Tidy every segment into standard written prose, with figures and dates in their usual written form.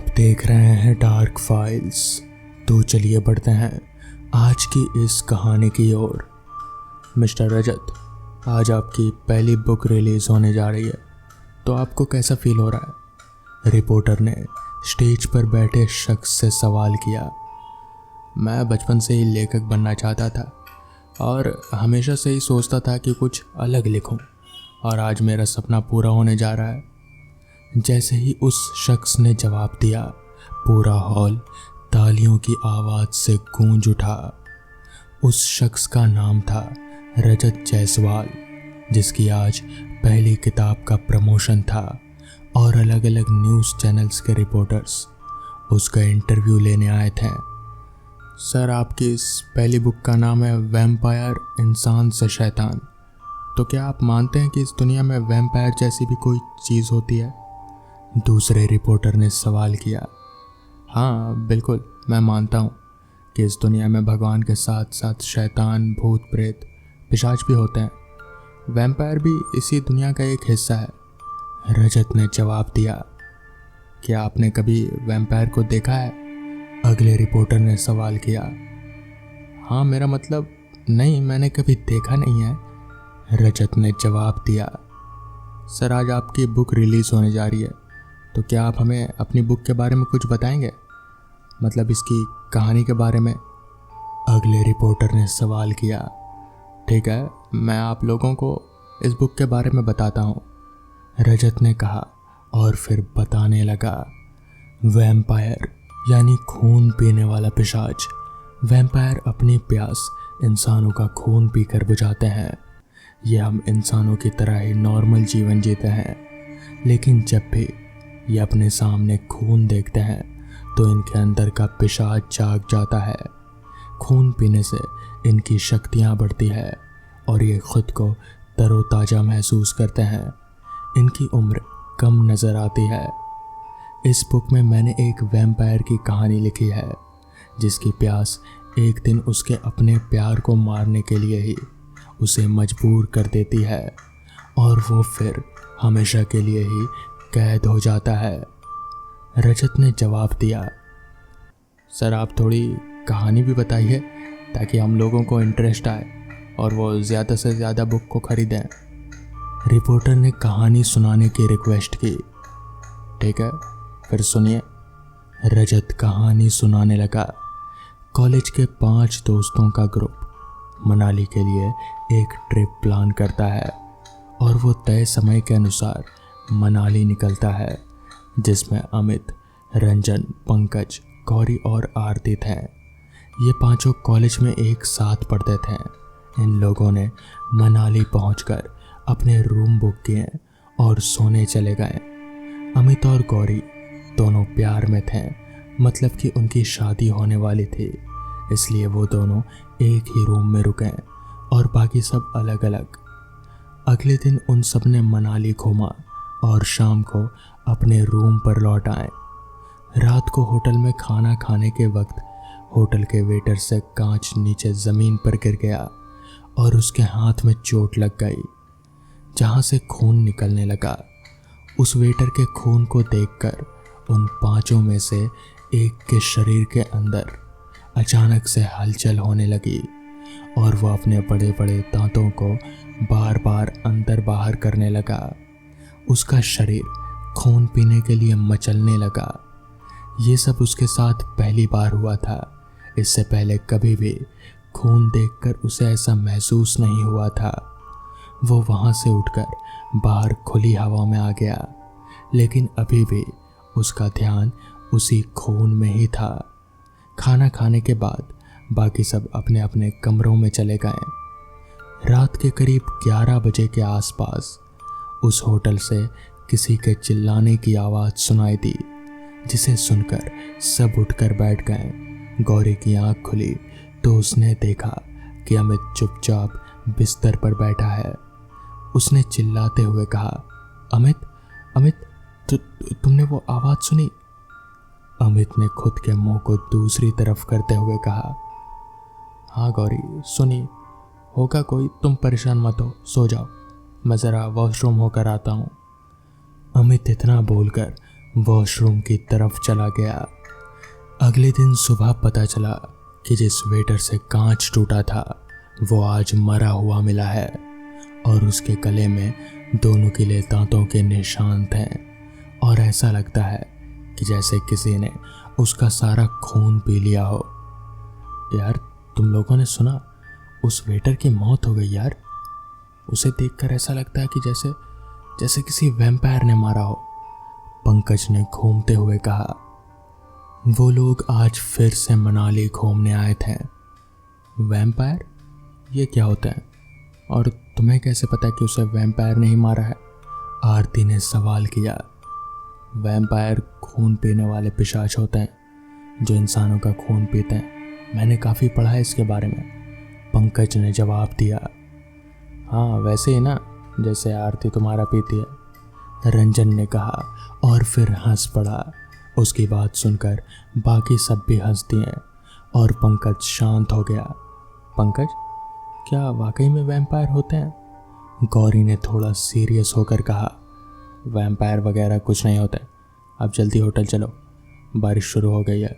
आप देख रहे हैं डार्क फाइल्स। तो चलिए बढ़ते हैं आज की इस कहानी की ओर। मिस्टर रजत, आज आपकी पहली बुक रिलीज होने जा रही है, तो आपको कैसा फील हो रहा है? रिपोर्टर ने स्टेज पर बैठे शख्स से सवाल किया। मैं बचपन से ही लेखक बनना चाहता था और हमेशा से ही सोचता था कि कुछ अलग लिखूं, और आज मेरा सपना पूरा होने जा रहा है। जैसे ही उस शख्स ने जवाब दिया, पूरा हॉल तालियों की आवाज़ से गूंज उठा। उस शख्स का नाम था रजत जायसवाल, जिसकी आज पहली किताब का प्रमोशन था और अलग अलग न्यूज़ चैनल्स के रिपोर्टर्स उसका इंटरव्यू लेने आए थे। सर, आपकी इस पहली बुक का नाम है वैम्पायर इंसान से शैतान। तो क्या आप मानते हैं कि इस दुनिया में वैम्पायर जैसी भी कोई चीज़ होती है? दूसरे रिपोर्टर ने सवाल किया। हाँ बिल्कुल, मैं मानता हूँ कि इस दुनिया में भगवान के साथ साथ शैतान, भूत प्रेत, पिशाच भी होते हैं। वैम्पायर भी इसी दुनिया का एक हिस्सा है, रजत ने जवाब दिया। क्या आपने कभी वैम्पायर को देखा है? अगले रिपोर्टर ने सवाल किया। हाँ, मेरा मतलब नहीं, मैंने कभी देखा नहीं है, रजत ने जवाब दिया। सर, आज आपकी बुक रिलीज़ होने जा रही है, तो क्या आप हमें अपनी बुक के बारे में कुछ बताएंगे? मतलब इसकी कहानी के बारे में, अगले रिपोर्टर ने सवाल किया। ठीक है, मैं आप लोगों को इस बुक के बारे में बताता हूँ, रजत ने कहा और फिर बताने लगा। वैम्पायर यानी खून पीने वाला पिशाच। वैम्पायर अपनी प्यास इंसानों का खून पीकर बुझाते हैं। ये हम इंसानों की तरह ही नॉर्मल जीवन जीते हैं, लेकिन जब भी ये अपने सामने खून देखते हैं तो इनके अंदर का पिशाच जाग जाता है। खून पीने से इनकी शक्तियाँ बढ़ती है और ये खुद को तरोताज़ा महसूस करते हैं। इनकी उम्र कम नज़र आती है। इस बुक में मैंने एक वैम्पायर की कहानी लिखी है, जिसकी प्यास एक दिन उसके अपने प्यार को मारने के लिए ही उसे मजबूर कर देती है, और वो फिर हमेशा के लिए ही कैद हो जाता है, रजत ने जवाब दिया। सर, आप थोड़ी कहानी भी बताइए ताकि हम लोगों को इंटरेस्ट आए और वो ज़्यादा से ज़्यादा बुक को ख़रीदें, रिपोर्टर ने कहानी सुनाने की रिक्वेस्ट की। ठीक है, फिर सुनिए, रजत कहानी सुनाने लगा। कॉलेज के 5 दोस्तों का ग्रुप मनाली के लिए एक ट्रिप प्लान करता है और वो तय समय के अनुसार मनाली निकलता है, जिसमें अमित, रंजन, पंकज, गौरी और आरती थे। ये पांचों कॉलेज में एक साथ पढ़ते थे। इन लोगों ने मनाली पहुंचकर अपने रूम बुक किए और सोने चले गए। अमित और गौरी दोनों प्यार में थे, मतलब कि उनकी शादी होने वाली थी, इसलिए वो दोनों एक ही रूम में रुके और बाकी सब अलग अलग। अगले दिन उन सब ने मनाली घूमा और शाम को अपने रूम पर लौट आए। रात को होटल में खाना खाने के वक्त होटल के वेटर से कांच नीचे ज़मीन पर गिर गया और उसके हाथ में चोट लग गई, जहां से खून निकलने लगा। उस वेटर के खून को देखकर उन 5 में से एक के शरीर के अंदर अचानक से हलचल होने लगी और वह अपने बड़े बड़े दांतों को बार बार अंदर बाहर करने लगा। उसका शरीर खून पीने के लिए मचलने लगा। ये सब उसके साथ पहली बार हुआ था। इससे पहले कभी भी खून देखकर उसे ऐसा महसूस नहीं हुआ था। वो वहाँ से उठकर बाहर खुली हवा में आ गया, लेकिन अभी भी उसका ध्यान उसी खून में ही था। खाना खाने के बाद बाकी सब अपने अपने कमरों में चले गए। रात के करीब 11 बजे के आसपास उस होटल से किसी के चिल्लाने की आवाज़ सुनाई दी, जिसे सुनकर सब उठकर बैठ गए। गौरी की आंख खुली तो उसने देखा कि अमित चुपचाप बिस्तर पर बैठा है। उसने चिल्लाते हुए कहा, अमित, अमित, तुमने वो आवाज़ सुनी? अमित ने खुद के मुंह को दूसरी तरफ करते हुए कहा, हाँ गौरी, सुनी होगा कोई, तुम परेशान मत हो, सो जाओ, मैं ज़रा वॉशरूम होकर आता हूँ। अमित इतना बोलकर वॉशरूम की तरफ चला गया। अगले दिन सुबह पता चला कि जिस वेटर से कांच टूटा था वो आज मरा हुआ मिला है और उसके गले में दोनों किले दांतों के निशान थे और ऐसा लगता है कि जैसे किसी ने उसका सारा खून पी लिया हो। यार, तुम लोगों ने सुना उस वेटर की मौत हो गई यार। उसे देखकर ऐसा लगता है कि जैसे जैसे किसी वैम्पायर ने मारा हो, पंकज ने घूमते हुए कहा। वो लोग आज फिर से मनाली घूमने आए थे। वैम्पायर? ये क्या होता है और तुम्हें कैसे पता कि उसे वैम्पायर ने ही मारा है? आरती ने सवाल किया। वैम्पायर खून पीने वाले पिशाच होते हैं जो इंसानों का खून पीते हैं। मैंने काफ़ी पढ़ा है इसके बारे में, पंकज ने जवाब दिया। हाँ, वैसे ही ना जैसे आरती तुम्हारा पीती है, रंजन ने कहा और फिर हंस पड़ा। उसकी बात सुनकर बाकी सब भी हंस दिए और पंकज शांत हो गया। पंकज, क्या वाकई में वैम्पायर होते हैं? गौरी ने थोड़ा सीरियस होकर कहा। वैम्पायर वगैरह कुछ नहीं होता, अब जल्दी होटल चलो, बारिश शुरू हो गई है,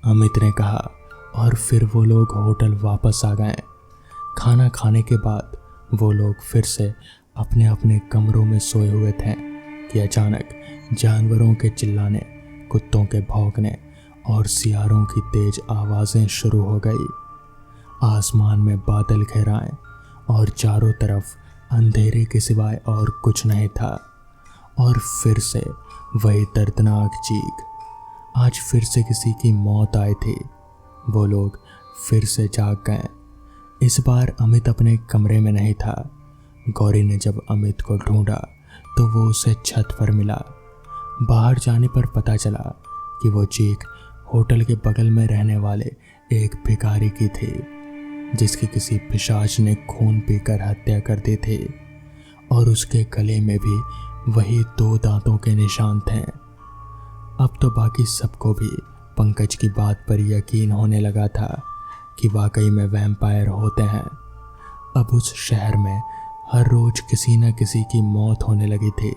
अमित ने कहा। और फिर वो लोग होटल वापस आ गए। खाना खाने के बाद वो लोग फिर से अपने अपने कमरों में सोए हुए थे कि अचानक जानवरों के चिल्लाने, कुत्तों के भौंकने और सियारों की तेज आवाज़ें शुरू हो गई। आसमान में बादल घेराए और चारों तरफ अंधेरे के सिवाय और कुछ नहीं था। और फिर से वही दर्दनाक चीख। आज फिर से किसी की मौत आई थी। वो लोग फिर से जाग गए। इस बार अमित अपने कमरे में नहीं था। गौरी ने जब अमित को ढूंढा तो वो उसे छत पर मिला। बाहर जाने पर पता चला कि वो चीख होटल के बगल में रहने वाले एक भिखारी की थी जिसकी किसी पिशाच ने खून पीकर हत्या कर दी थी और उसके गले में भी वही 2 दांतों के निशान थे। अब तो बाकी सबको भी पंकज की बात पर यकीन होने लगा था कि वाकई में वैम्पायर होते हैं। अब उस शहर में हर रोज किसी न किसी की मौत होने लगी थी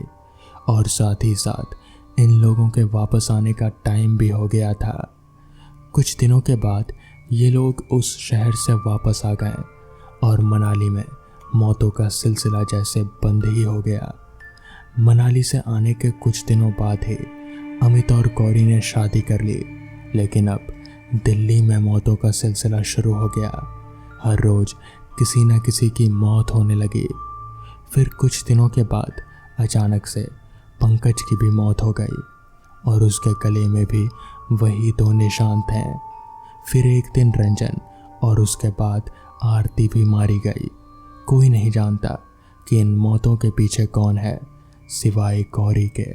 और साथ ही साथ इन लोगों के वापस आने का टाइम भी हो गया था। कुछ दिनों के बाद ये लोग उस शहर से वापस आ गए और मनाली में मौतों का सिलसिला जैसे बंद ही हो गया। मनाली से आने के कुछ दिनों बाद ही अमित और गौरी ने शादी कर ली, लेकिन अब दिल्ली में मौतों का सिलसिला शुरू हो गया। हर रोज किसी न किसी की मौत होने लगी। फिर कुछ दिनों के बाद अचानक से पंकज की भी मौत हो गई और उसके गले में भी वही 2 निशान थे। फिर एक दिन रंजन और उसके बाद आरती भी मारी गई। कोई नहीं जानता कि इन मौतों के पीछे कौन है सिवाय गौरी के।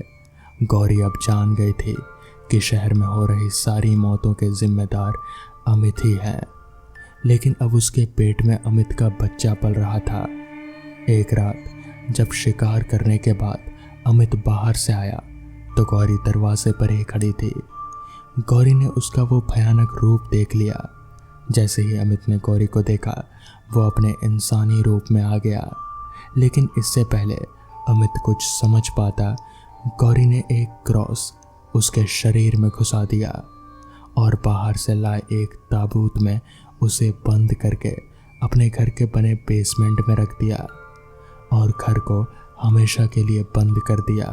गौरी अब जान गई थी कि शहर में हो रही सारी मौतों के जिम्मेदार अमित ही हैं। लेकिन अब उसके पेट में अमित का बच्चा पल रहा था। एक रात जब शिकार करने के बाद अमित बाहर से आया तो गौरी दरवाजे पर ही खड़ी थी। गौरी ने उसका वो भयानक रूप देख लिया। जैसे ही अमित ने गौरी को देखा वो अपने इंसानी रूप में आ गया। लेकिन इससे पहले अमित कुछ समझ पाता, गौरी ने एक क्रॉस उसके शरीर में घुसा दिया और बाहर से लाए एक ताबूत में उसे बंद करके अपने घर के बने बेसमेंट में रख दिया और घर को हमेशा के लिए बंद कर दिया।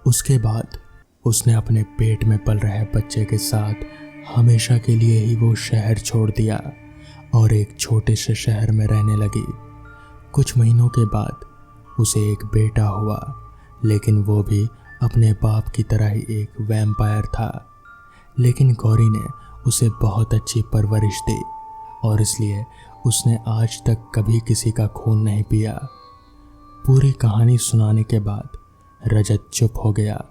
उसके बाद उसने अपने पेट में पल रहे बच्चे के साथ हमेशा के लिए ही वो शहर छोड़ दिया और एक छोटे से शहर में रहने लगी। कुछ महीनों के बाद उसे एक बेटा हुआ, लेकिन वो भी अपने बाप की तरह ही एक वैम्पायर था। लेकिन गौरी ने उसे बहुत अच्छी परवरिश दी और इसलिए उसने आज तक कभी किसी का खून नहीं पिया। पूरी कहानी सुनाने के बाद रजत चुप हो गया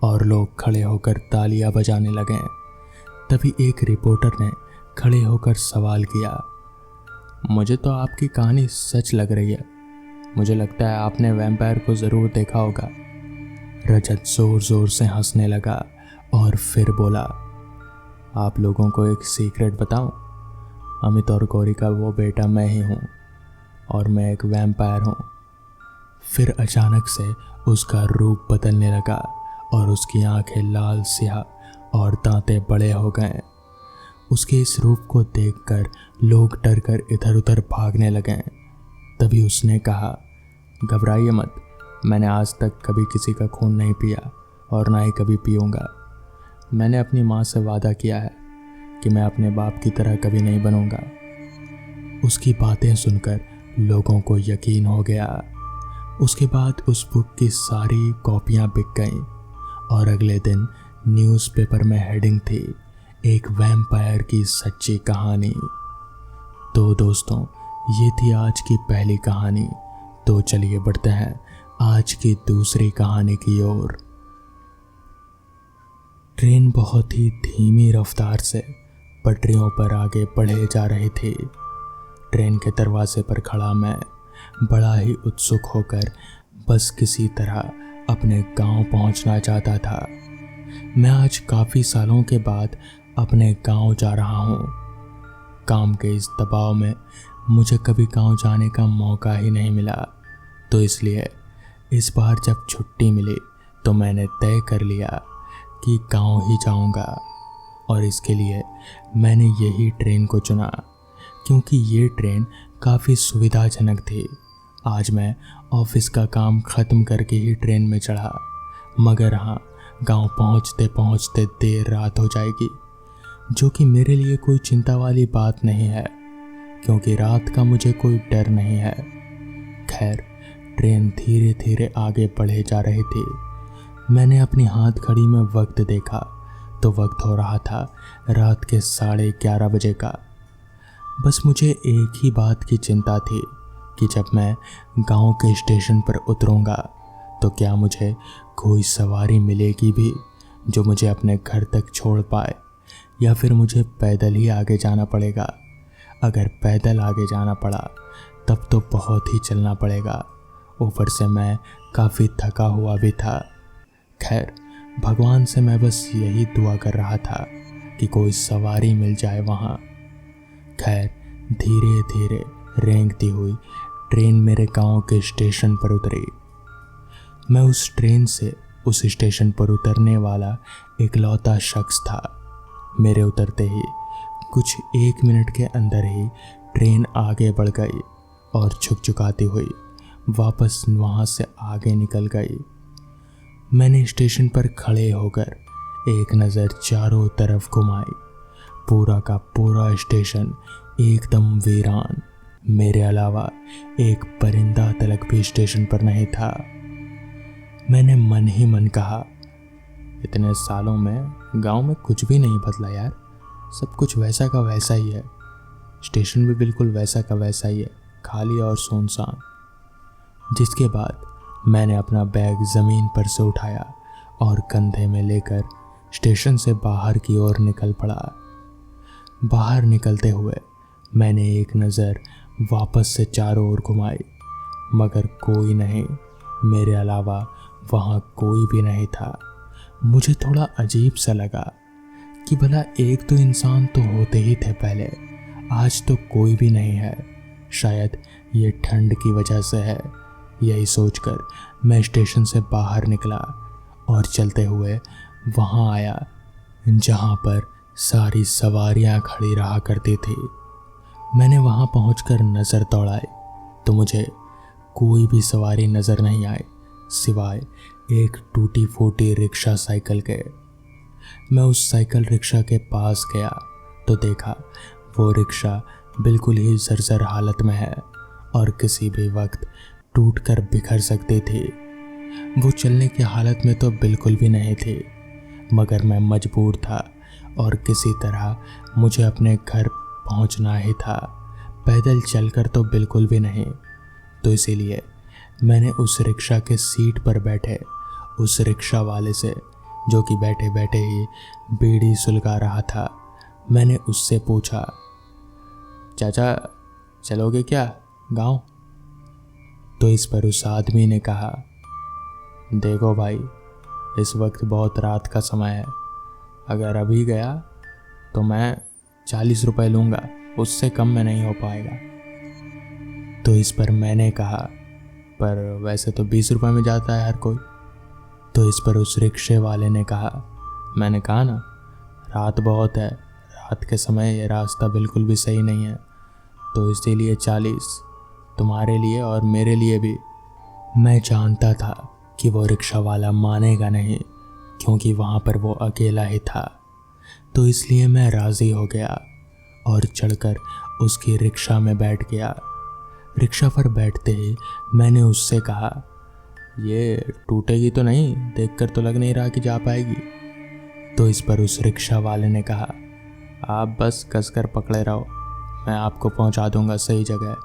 और लोग खड़े होकर तालियां बजाने लगे। तभी एक रिपोर्टर ने खड़े होकर सवाल किया, मुझे तो आपकी कहानी सच लग रही है। मुझे लगता है आपने वैम्पायर को ज़रूर देखा होगा। रजत ज़ोर ज़ोर से हंसने लगा और फिर बोला, आप लोगों को एक सीक्रेट बताऊं? अमित और गौरी का वो बेटा मैं ही हूँ और मैं एक वैम्पायर हूँ। फिर अचानक से उसका रूप बदलने लगा और उसकी आंखें लाल स्याह और दांते बड़े हो गए। उसके इस रूप को देखकर लोग डरकर इधर उधर भागने लगे। तभी उसने कहा, घबराइए मत, मैंने आज तक कभी किसी का खून नहीं पिया और ना ही कभी पीऊँगा। मैंने अपनी माँ से वादा किया है कि मैं अपने बाप की तरह कभी नहीं बनूंगा। उसकी बातें सुनकर लोगों को यकीन हो गया। उसके बाद उस बुक की सारी कॉपियाँ बिक गईं और अगले दिन न्यूज़पेपर में हेडिंग थी, एक वैम्पायर की सच्ची कहानी। तो दोस्तों, ये थी आज की पहली कहानी। तो चलिए बढ़ते हैं आज की दूसरी कहानी की ओर। ट्रेन बहुत ही धीमी रफ्तार से पटरियों पर आगे बढ़े जा रही थी। ट्रेन के दरवाजे पर खड़ा मैं बड़ा ही उत्सुक होकर बस किसी तरह अपने गांव पहुंचना चाहता था। मैं आज काफ़ी सालों के बाद अपने गांव जा रहा हूं। काम के इस दबाव में मुझे कभी गांव जाने का मौका ही नहीं मिला, तो इसलिए इस बार जब छुट्टी मिली तो मैंने तय कर लिया कि गांव ही जाऊंगा। और इसके लिए मैंने यही ट्रेन को चुना क्योंकि ये ट्रेन काफ़ी सुविधाजनक थी। आज मैं ऑफिस का काम ख़त्म करके ही ट्रेन में चढ़ा, मगर हाँ, गांव पहुंचते पहुंचते देर रात हो जाएगी, जो कि मेरे लिए कोई चिंता वाली बात नहीं है क्योंकि रात का मुझे कोई डर नहीं है। खैर, ट्रेन धीरे धीरे आगे बढ़े जा रही थी। मैंने अपनी हाथ घड़ी में वक्त देखा तो वक्त हो रहा था रात के 11:30 बजे का। बस मुझे एक ही बात की चिंता थी कि जब मैं गांव के स्टेशन पर उतरूंगा तो क्या मुझे कोई सवारी मिलेगी भी जो मुझे अपने घर तक छोड़ पाए, या फिर मुझे पैदल ही आगे जाना पड़ेगा। अगर पैदल आगे जाना पड़ा तब तो बहुत ही चलना पड़ेगा। ऊपर से मैं काफ़ी थका हुआ भी था। खैर, भगवान से मैं बस यही दुआ कर रहा था कि कोई सवारी मिल जाए वहाँ। खैर, धीरे धीरे रेंगती हुई ट्रेन मेरे गांव के स्टेशन पर उतरी। मैं उस ट्रेन से उस स्टेशन पर उतरने वाला इकलौता शख्स था। मेरे उतरते ही कुछ 1 मिनट के अंदर ही ट्रेन आगे बढ़ गई और छुकछुकाती हुई वापस वहाँ से आगे निकल गई। मैंने स्टेशन पर खड़े होकर एक नज़र चारों तरफ घुमाई। पूरा का पूरा स्टेशन एकदम वीरान। मेरे अलावा एक परिंदा तलक भी स्टेशन पर नहीं था। मैंने मन ही मन कहा, इतने सालों में गांव में कुछ भी नहीं बदला यार, सब कुछ वैसा का वैसा ही है। स्टेशन भी बिल्कुल वैसा का वैसा ही है, खाली और सुनसान। जिसके बाद मैंने अपना बैग ज़मीन पर से उठाया और कंधे में लेकर स्टेशन से बाहर की ओर निकल पड़ा। बाहर निकलते हुए मैंने एक नज़र वापस से चारों ओर घुमाई, मगर कोई नहीं, मेरे अलावा वहाँ कोई भी नहीं था। मुझे थोड़ा अजीब सा लगा कि भला एक तो इंसान तो होते ही थे पहले, आज तो कोई भी नहीं है। शायद ये ठंड की वजह से है। यही सोचकर मैं स्टेशन से बाहर निकला और चलते हुए वहाँ आया जहाँ पर सारी सवारियाँ खड़ी रहा करती थी। मैंने वहाँ पहुँचकर नज़र दौड़ाई तो मुझे कोई भी सवारी नज़र नहीं आई सिवाय एक टूटी फूटी रिक्शा साइकिल के। मैं उस साइकिल रिक्शा के पास गया तो देखा वो रिक्शा बिल्कुल ही जर्जर हालत में है और किसी भी वक्त टूट कर बिखर सकती थी। वो चलने की हालत में तो बिल्कुल भी नहीं थी, मगर मैं मजबूर था और किसी तरह मुझे अपने घर पहुंचना ही था। पैदल चलकर तो बिल्कुल भी नहीं। तो इसीलिए मैंने उस रिक्शा के सीट पर बैठे उस रिक्शा वाले से, जो कि बैठे बैठे ही बीड़ी सुलगा रहा था, मैंने उससे पूछा, चाचा चलोगे क्या गांव? तो इस पर उस आदमी ने कहा, देखो भाई, इस वक्त बहुत रात का समय है, अगर अभी गया तो मैं 40 रुपए लूँगा, उससे कम में नहीं हो पाएगा। तो इस पर मैंने कहा, पर वैसे तो 20 रुपए में जाता है हर कोई। तो इस पर उस रिक्शे वाले ने कहा, मैंने कहा ना, रात बहुत है, रात के समय ये रास्ता बिल्कुल भी सही नहीं है, तो इसीलिए 40 तुम्हारे लिए और मेरे लिए भी। मैं जानता था कि वो रिक्शा वाला मानेगा नहीं, क्योंकि वहाँ पर वो अकेला ही था, तो इसलिए मैं राज़ी हो गया और चढ़कर उसकी रिक्शा में बैठ गया। रिक्शा पर बैठते ही मैंने उससे कहा, ये टूटेगी तो नहीं, देखकर तो लग नहीं रहा कि जा पाएगी। तो इस पर उस रिक्शा वाले ने कहा, आप बस कसकर पकड़े रहो, मैं आपको पहुंचा दूंगा सही जगह।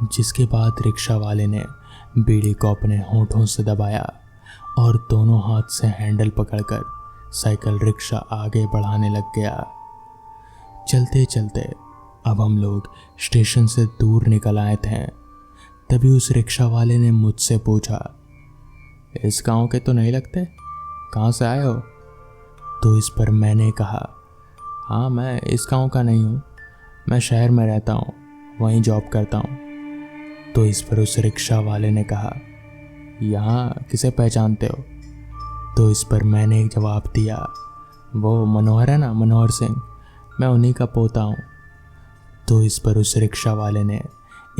जिसके बाद रिक्शा वाले ने बीड़ी को अपने होठों से दबाया और दोनों हाथ से हैंडल पकड़कर साइकिल रिक्शा आगे बढ़ाने लग गया। चलते चलते अब हम लोग स्टेशन से दूर निकल आए थे। तभी उस रिक्शा वाले ने मुझसे पूछा, इस गांव के तो नहीं लगते, कहाँ से आए हो? तो इस पर मैंने कहा, हाँ मैं इस गांव का नहीं हूँ, मैं शहर में रहता हूँ, वहीं जॉब करता हूँ। तो इस पर उस रिक्शा वाले ने कहा, यहाँ किसे पहचानते हो? तो इस पर मैंने एक जवाब दिया, वो मनोहर है ना, मनोहर सिंह, मैं उन्हीं का पोता हूँ। तो इस पर उस रिक्शा वाले ने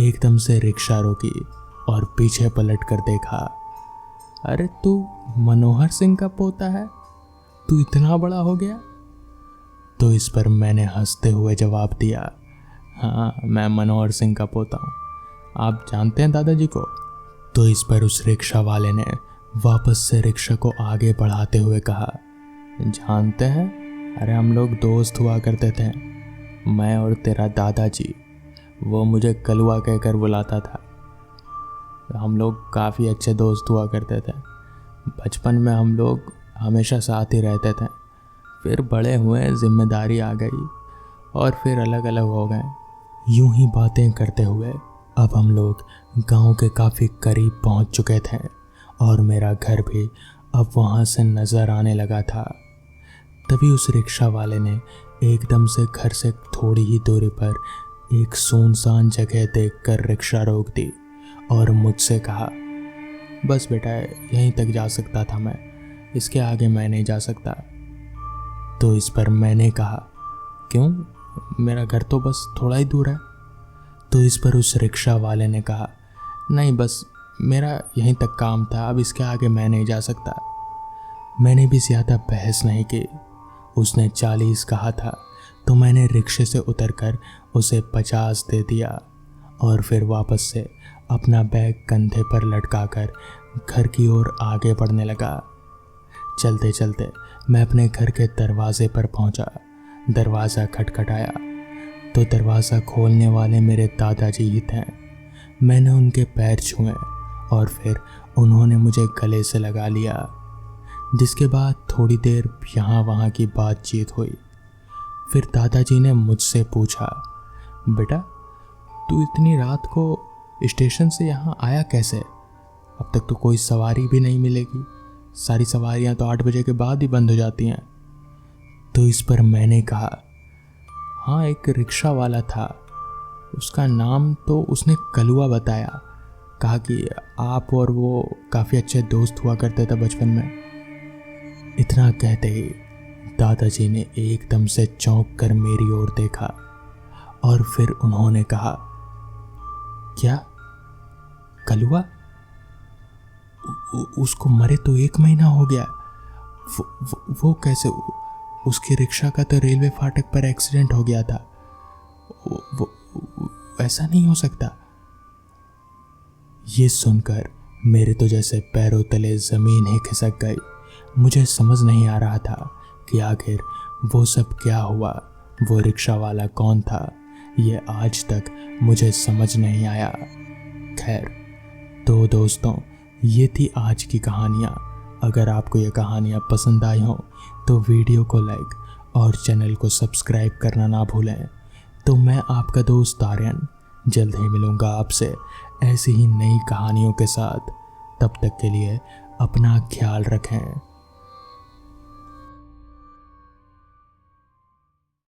एकदम से रिक्शा रोकी और पीछे पलट कर देखा, अरे तू मनोहर सिंह का पोता है, तू इतना बड़ा हो गया? तो इस पर मैंने हंसते हुए जवाब दिया, हाँ मैं मनोहर सिंह का पोता हूँ, आप जानते हैं दादाजी को? तो इस पर उस रिक्शा वाले ने वापस से रिक्शा को आगे बढ़ाते हुए कहा, जानते हैं, अरे हम लोग दोस्त हुआ करते थे, मैं और तेरा दादाजी। वो मुझे कलुआ कहकर बुलाता था। हम लोग काफ़ी अच्छे दोस्त हुआ करते थे। बचपन में हम लोग हमेशा साथ ही रहते थे, फिर बड़े हुए, जिम्मेदारी आ गई और फिर अलग अलग हो गए। यूं ही बातें करते हुए अब हम लोग गांव के काफ़ी करीब पहुंच चुके थे और मेरा घर भी अब वहां से नज़र आने लगा था। तभी उस रिक्शा वाले ने एकदम से घर से थोड़ी ही दूरी पर एक सुनसान जगह देखकर रिक्शा रोक दी और मुझसे कहा, बस बेटा यहीं तक जा सकता था मैं, इसके आगे मैं नहीं जा सकता। तो इस पर मैंने कहा, क्यों, मेरा घर तो बस थोड़ा ही दूर है। तो इस पर उस रिक्शा वाले ने कहा, नहीं बस मेरा यहीं तक काम था, अब इसके आगे मैं नहीं जा सकता। मैंने भी ज़्यादा बहस नहीं की, उसने 40 कहा था तो मैंने रिक्शे से उतरकर उसे 50 दे दिया और फिर वापस से अपना बैग कंधे पर लटकाकर घर की ओर आगे बढ़ने लगा। चलते चलते मैं अपने घर के दरवाजे पर पहुंचा। दरवाज़ा खटखटाया तो दरवाज़ा खोलने वाले मेरे दादाजी ही थे। मैंने उनके पैर छुए और फिर उन्होंने मुझे गले से लगा लिया, जिसके बाद थोड़ी देर यहाँ वहाँ की बातचीत हुई। फिर दादाजी ने मुझसे पूछा, बेटा तू इतनी रात को स्टेशन से यहाँ आया कैसे? अब तक तो कोई सवारी भी नहीं मिलेगी, सारी सवारियाँ तो 8 बजे के बाद ही बंद हो जाती हैं। तो इस पर मैंने कहा, हाँ एक रिक्शा वाला था, उसका नाम तो उसने कलुआ बताया, कहा कि आप और वो काफ़ी अच्छे दोस्त हुआ करते थे बचपन में। इतना कहते ही दादाजी ने एकदम से चौंक कर मेरी ओर देखा और फिर उन्होंने कहा, क्या कलुआ? उसको मरे तो 1 महीना हो गया। वो कैसे? उसकी रिक्शा का तो रेलवे फाटक पर एक्सीडेंट हो गया था। वो ऐसा नहीं हो सकता। ये सुनकर मेरे तो जैसे पैरों तले ज़मीन ही खिसक गई। मुझे समझ नहीं आ रहा था कि आखिर वो सब क्या हुआ, वो रिक्शा वाला कौन था, ये आज तक मुझे समझ नहीं आया। खैर तो दोस्तों, ये थी आज की कहानियाँ। अगर आपको ये कहानियाँ पसंद आई हों तो वीडियो को लाइक और चैनल को सब्सक्राइब करना ना भूलें। तो मैं आपका दोस्त आर्यन जल्द ही मिलूँगा आपसे ऐसी ही नई कहानियों के साथ। तब तक के लिए अपना ख्याल रखें।